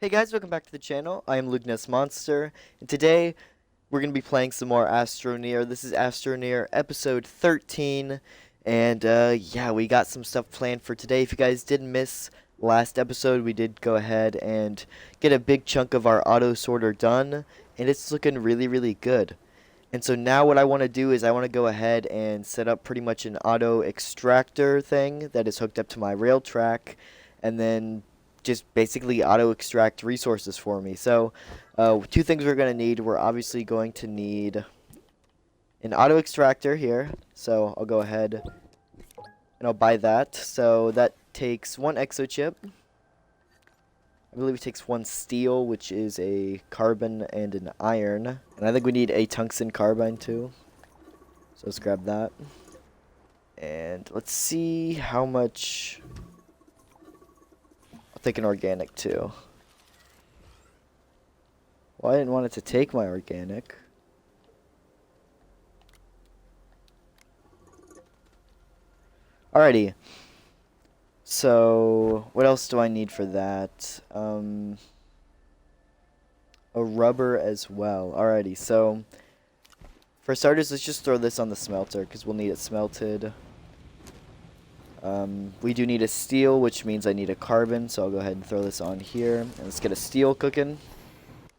Hey guys, welcome back to the channel. I am Lukenessmonster, and today we're going to be playing some more Astroneer. This is Astroneer episode 13, and yeah, we got some stuff planned for today. If you guys did miss last episode, we did go ahead and get a big chunk of our auto sorter done, and it's looking really good. And so now what I want to do is I want to go ahead and set up pretty much an auto extractor thing that is hooked up to my rail track, and then just basically auto extract resources for me. So two things we're going to need. We're obviously going to need an auto extractor here. So I'll go ahead and I'll buy that. So that takes one exochip. I believe it takes one steel, which is a carbon and an iron. And I think we need a tungsten carbine too. So let's grab that. And let's see how much. I'll take an organic too. Well, I didn't want it to take my organic. Alrighty. So, what else do I need for that? A rubber as well. Alrighty, so for starters, let's just throw this on the smelter because we'll need it smelted. We do need a steel, which means I need a carbon, so I'll go ahead and throw this on here. And let's get a steel cooking.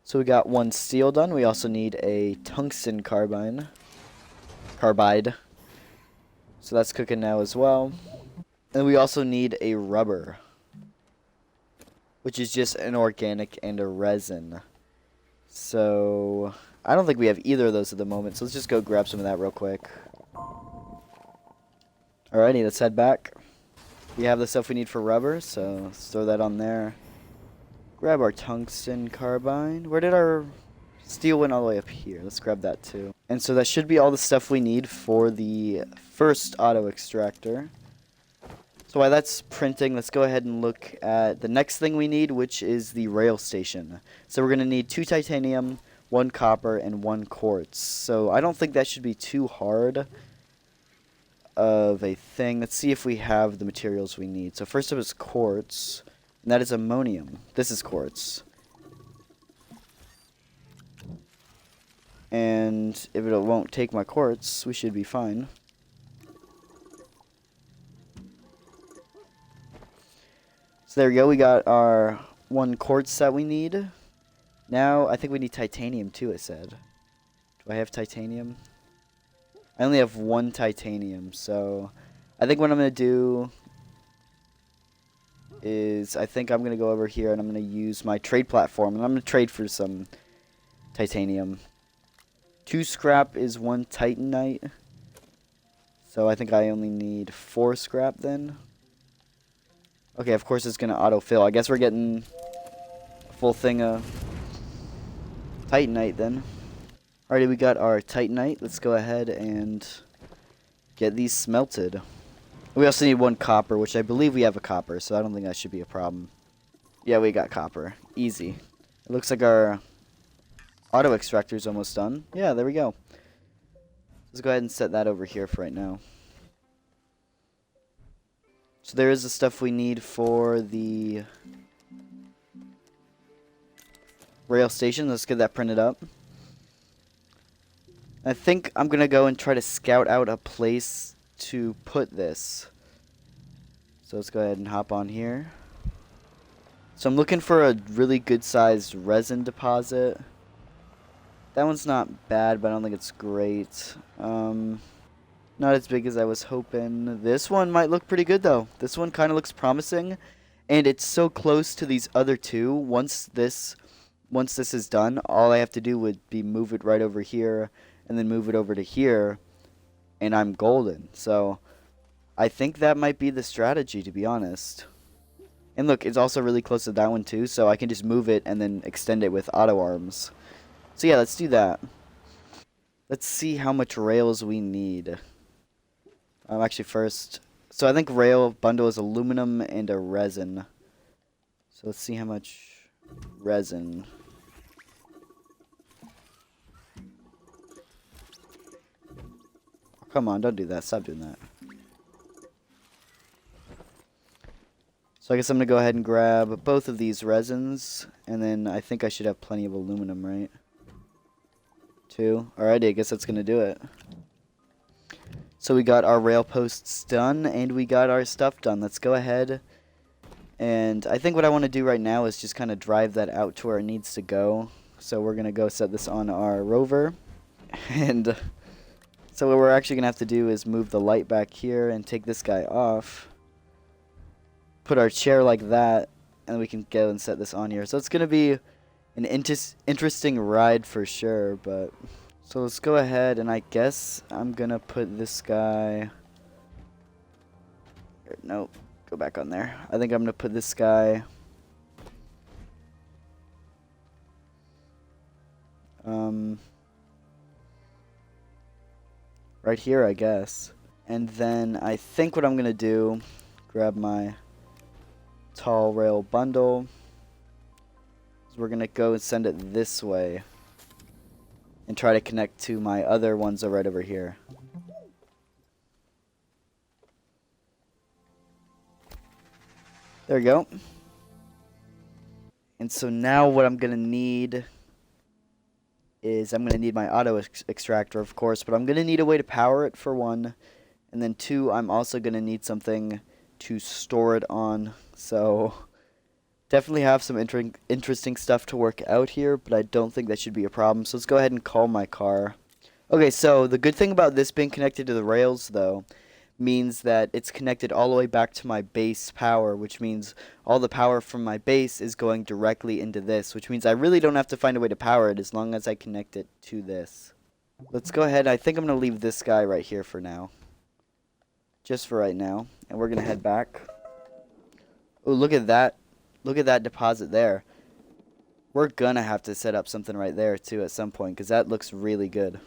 So we got one steel done. We also need a tungsten carbide. So that's cooking now as well. And we also need a rubber, which is just an organic and a resin. So I don't think we have either of those at the moment, so let's just go grab some of that real quick. Alrighty, let's head back. We have the stuff we need for rubber, so let's throw that on there. Grab our tungsten carbine. Where did our steel went all the way up here? Let's grab that too. And so that should be all the stuff we need for the first auto extractor. So while that's printing, let's go ahead and look at the next thing we need, which is the rail station. So we're going to need 2 titanium, 1 copper, and 1 quartz. So I don't think that should be too hard of a thing. Let's see if we have the materials we need. So first up is quartz, and that is ammonium. This is quartz. And if it won't take my quartz, we should be fine. So there we go, we got our 1 quartz that we need. Now, I think we need titanium too, it said. Do I have titanium? I only have 1 titanium, so I think what I'm going to do is I think I'm going to go over here and I'm going to use my trade platform, and I'm going to trade for some titanium. 2 scrap is 1 titanite, so I think I only need 4 scrap then. Okay, of course it's going to autofill. I guess we're getting a full thing of titanite then. Alrighty, we got our titanite. Let's go ahead and get these smelted. We also need 1 copper, which I believe we have a copper, so I don't think that should be a problem. Yeah, we got copper. Easy. It looks like our auto extractor is almost done. Yeah, there we go. Let's go ahead and set that over here for right now. So there is the stuff we need for the rail station. Let's get that printed up. I think I'm going to go and try to scout out a place to put this. So let's go ahead and hop on here. So I'm looking for a really good sized resin deposit. That one's not bad, but I don't think it's great. Not as big as I was hoping. This one might look pretty good though. This one kind of looks promising, and it's so close to these other two. Once this is done, all I have to do would be move it right over here and then move it over to here, and I'm golden. So I think that might be the strategy, to be honest. And look, it's also really close to that one too, so I can just move it and then extend it with auto arms. So yeah, let's do that. Let's see how much rails we need. Actually, first, so I think rail bundle is aluminum and a resin. So let's see how much resin. Come on, don't do that. Stop doing that. So I guess I'm going to go ahead and grab both of these resins, and then I think I should have plenty of aluminum, right? 2. Alrighty, I guess that's going to do it. So we got our rail posts done, and we got our stuff done. Let's go ahead, and I think what I want to do right now is just kind of drive that out to where it needs to go. So we're going to go set this on our rover, and so what we're actually going to have to do is move the light back here and take this guy off. Put our chair like that, and we can go and set this on here. So it's going to be an interesting ride for sure, but so let's go ahead, and I guess I'm going to put this guy, nope, go back on there. I think I'm going to put this guy right here, I guess. And then I think what I'm going to do, grab my tall rail bundle, is we're going to go and send it this way and try to connect to my other ones right over here. There we go. And so now what I'm going to need is I'm going to need my auto extractor, of course, but I'm going to need a way to power it for 1. And then 2, I'm also going to need something to store it on. So definitely have some interesting stuff to work out here, but I don't think that should be a problem. So let's go ahead and call my car. Okay, so the good thing about this being connected to the rails, though, means that it's connected all the way back to my base power, which means all the power from my base is going directly into this, which means I really don't have to find a way to power it as long as I connect it to this. Let's go ahead. I think I'm going to leave this guy right here for now. Just for right now. And we're going to head back. Oh, look at that. Look at that deposit there. We're going to have to set up something right there, too, at some point, because that looks really good.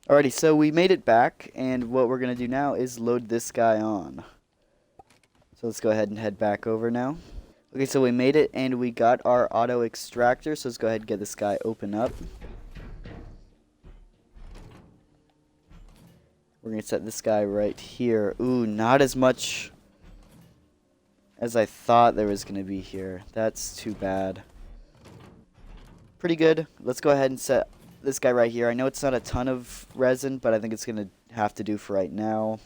Alrighty, so we made it back, and what we're going to do now is load this guy on. So let's go ahead and head back over now. Okay, so we made it, and we got our auto extractor, so let's go ahead and get this guy open up. We're going to set this guy right here. Ooh, not as much as I thought there was going to be here. That's too bad. Pretty good. Let's go ahead and set this guy right here. I know it's not a ton of resin, but I think it's going to have to do for right now.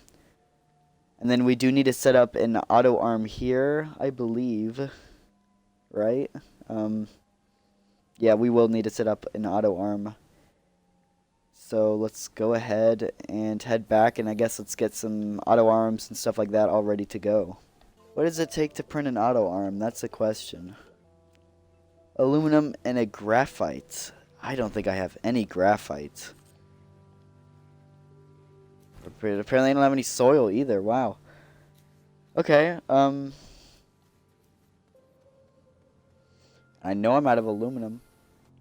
And then we do need to set up an auto arm here, I believe. Right? Yeah, we will need to set up an auto arm. So let's go ahead and head back, and I guess let's get some auto arms and stuff like that all ready to go. What does it take to print an auto arm? That's the question. Aluminum and a graphite. I don't think I have any graphite. Apparently I don't have any soil either. Wow. Okay, I know I'm out of aluminum.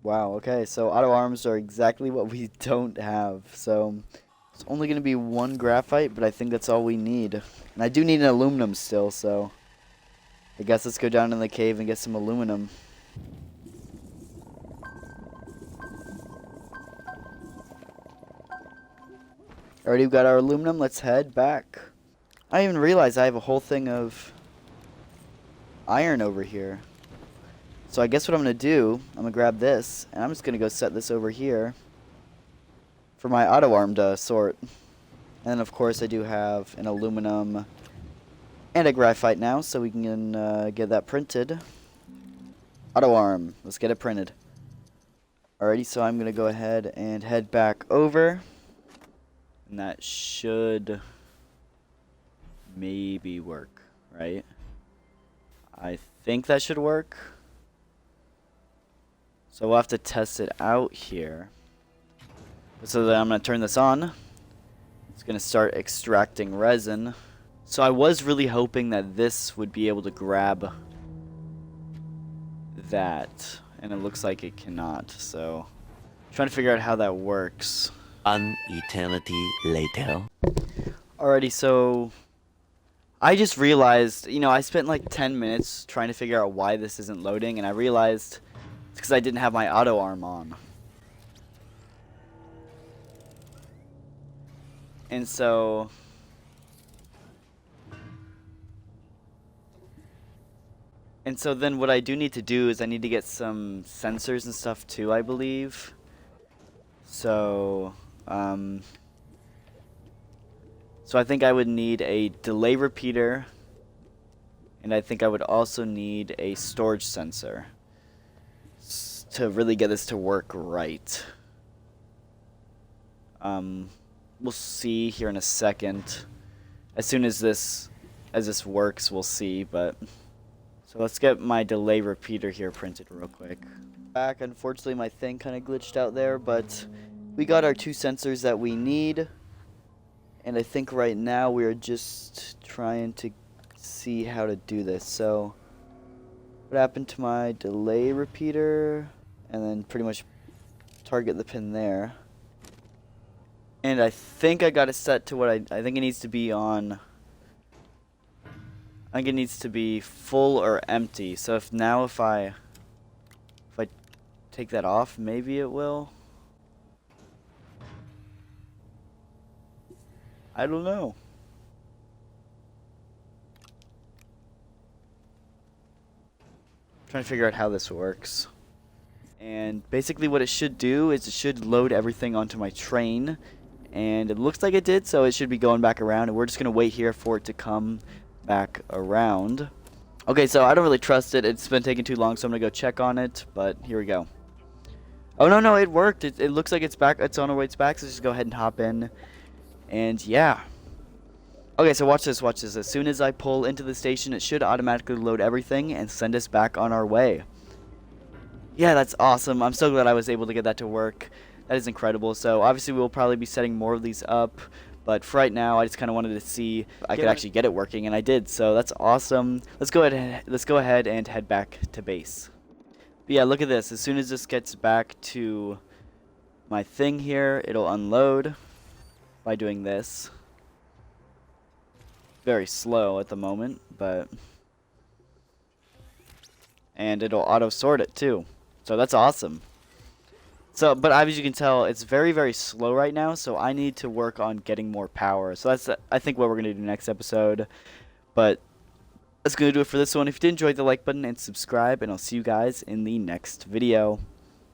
Wow, okay, so auto arms are exactly what we don't have. So it's only going to be 1 graphite, but I think that's all we need. And I do need an aluminum still, so I guess let's go down in the cave and get some aluminum. Alrighty, we've got our aluminum. Let's head back. I didn't even realize I have a whole thing of iron over here. So I guess what I'm going to do, I'm going to grab this, and I'm just going to go set this over here for my auto arm to sort. And then, of course, I do have an aluminum and a graphite now, so we can get that printed. Auto arm. Let's get it printed. Alrighty, so I'm going to go ahead and head back over. And that should maybe work, right? I think that should work. So we'll have to test it out here. So then I'm going to turn this on. It's going to start extracting resin. So I was really hoping that this would be able to grab that. And it looks like it cannot. So I'm trying to figure out how that works. An eternity later. Alrighty, so I just realized, you know, I spent like 10 minutes trying to figure out why this isn't loading, and I realized it's because I didn't have my auto arm on. And so And so then what I do need to do is I need to get some sensors and stuff too, I believe. So, so I think I would need a delay repeater, and I think I would also need a storage sensor to really get this to work right. We'll see here in a second. As soon as this works, we'll see, but so let's get my delay repeater here printed real quick. Back, unfortunately my thing kind of glitched out there, but we got our 2 sensors that we need. And I think right now we're just trying to see how to do this. So what happened to my delay repeater? And then pretty much target the pin there. And I think I got it set to what I think it needs to be on. I think it needs to be full or empty. So if I take that off, maybe it will. I don't know. I'm trying to figure out how this works. And basically what it should do is it should load everything onto my train. And it looks like it did, so it should be going back around. And we're just going to wait here for it to come back around. Okay, so I don't really trust it. It's been taking too long, so I'm going to go check on it. But here we go. Oh, no, it worked. It looks like it's back. It's on our way back, so just go ahead and hop in. And yeah. Okay, so watch this. As soon as I pull into the station, it should automatically load everything and send us back on our way. Yeah, that's awesome. I'm so glad I was able to get that to work. That is incredible. So obviously we'll probably be setting more of these up, but for right now I just kind of wanted to see if I could actually get it working, and I did. So that's awesome. Let's go ahead and head back to base. But yeah, look at this. As soon as this gets back to my thing here, it'll unload by doing this. Very slow at the moment, and it'll auto sort it too. So that's awesome. So, but as you can tell, it's very, very slow right now, so I need to work on getting more power. So that's, I think, what we're going to do next episode. But that's going to do it for this one. If you did enjoy, the like button and subscribe, and I'll see you guys in the next video.